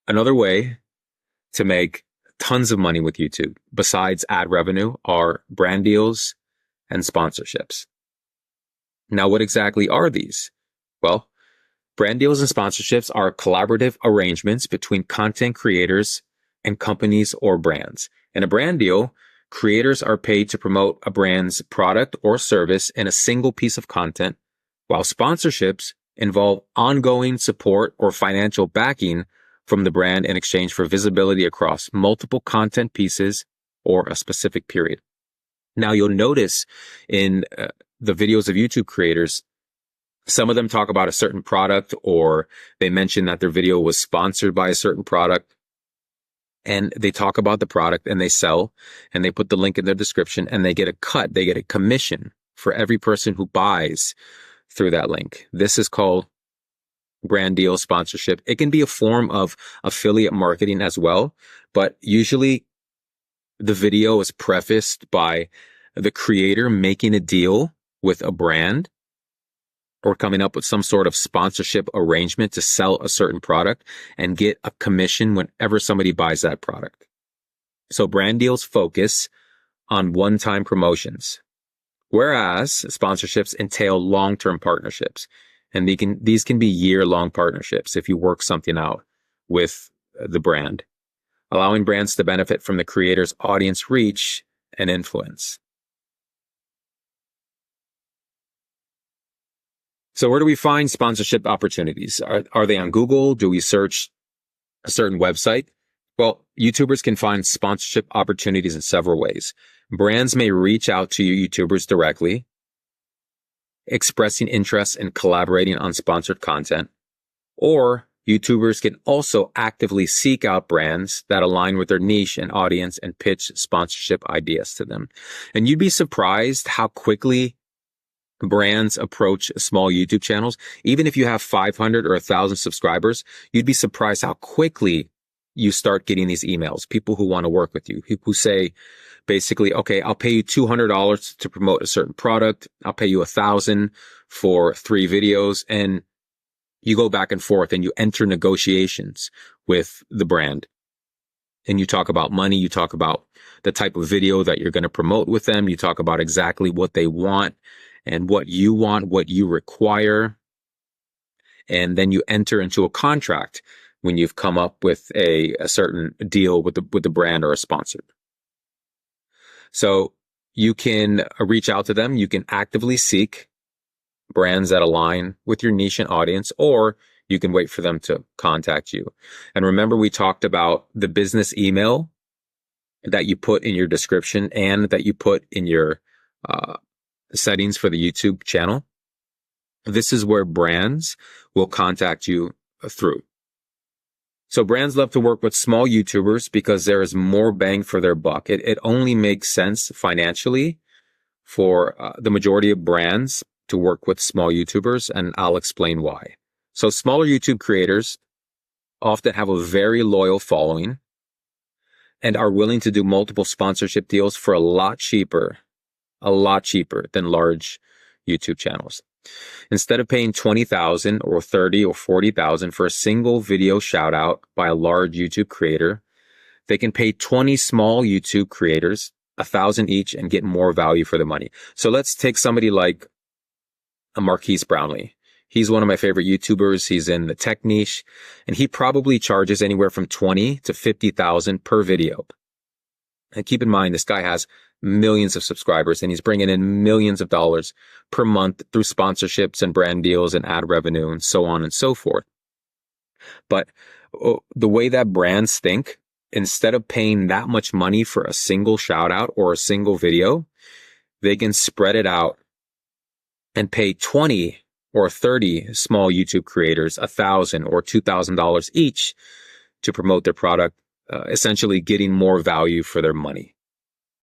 Another way to make tons of money with YouTube, besides ad revenue, are brand deals and sponsorships. Now, what exactly are these? Well, brand deals and sponsorships are collaborative arrangements between content creators and companies or brands. In a brand deal, creators are paid to promote a brand's product or service in a single piece of content, while sponsorships involve ongoing support or financial backing from the brand in exchange for visibility across multiple content pieces or a specific period. Now, you'll notice in the videos of YouTube creators, some of them talk about a certain product, or they mention that their video was sponsored by a certain product, and they talk about the product and they sell, and they put the link in their description, and they get a cut, they get a commission for every person who buys through that link. This is called brand deal sponsorship. It can be a form of affiliate marketing as well, but usually the video is prefaced by the creator making a deal with a brand or coming up with some sort of sponsorship arrangement to sell a certain product and get a commission whenever somebody buys that product. So brand deals focus on one-time promotions, whereas sponsorships entail long-term partnerships. And these can be year-long partnerships if you work something out with the brand, allowing brands to benefit from the creator's audience reach and influence. So where do we find sponsorship opportunities? Are they on Google? Do we search a certain website? Well, YouTubers can find sponsorship opportunities in several ways. Brands may reach out to YouTubers directly, expressing interest in collaborating on sponsored content, or YouTubers can also actively seek out brands that align with their niche and audience and pitch sponsorship ideas to them. And you'd be surprised how quickly brands approach small YouTube channels. Even if you have 500 or 1,000 subscribers, you'd be surprised how quickly you start getting these emails. People who want to work with you, who say basically, okay, I'll pay you $200 to promote a certain product. I'll pay you $1,000 for 3 videos. And you go back and forth and you enter negotiations with the brand. And you talk about money. You talk about the type of video that you're going to promote with them. You talk about exactly what they want and what you want, what you require. And then you enter into a contract when you've come up with a certain deal with the brand or a sponsor. So you can reach out to them. You can actively seek brands that align with your niche and audience, or you can wait for them to contact you. And remember, we talked about the business email that you put in your description and that you put in your settings for the YouTube channel. This is where brands will contact you through. So brands love to work with small YouTubers because there is more bang for their buck. It only makes sense financially for the majority of brands to work with small YouTubers, and I'll explain why. So smaller YouTube creators often have a very loyal following and are willing to do multiple sponsorship deals for a lot cheaper than large YouTube channels. Instead of paying $20,000 or $30,000 or $40,000 for a single video shout out by a large YouTube creator, they can pay 20 small YouTube creators $1,000 each and get more value for the money. So let's take somebody like a Marquise Brownlee. He's one of my favorite YouTubers. He's in the tech niche, and he probably charges anywhere from $20,000 to $50,000 per video. And keep in mind, this guy has millions of subscribers and he's bringing in millions of dollars per month through sponsorships and brand deals and ad revenue and so on and so forth. But the way that brands think, instead of paying that much money for a single shout out or a single video, they can spread it out and pay 20 or 30 small YouTube creators $1,000 or $2,000 each to promote their product, essentially getting more value for their money.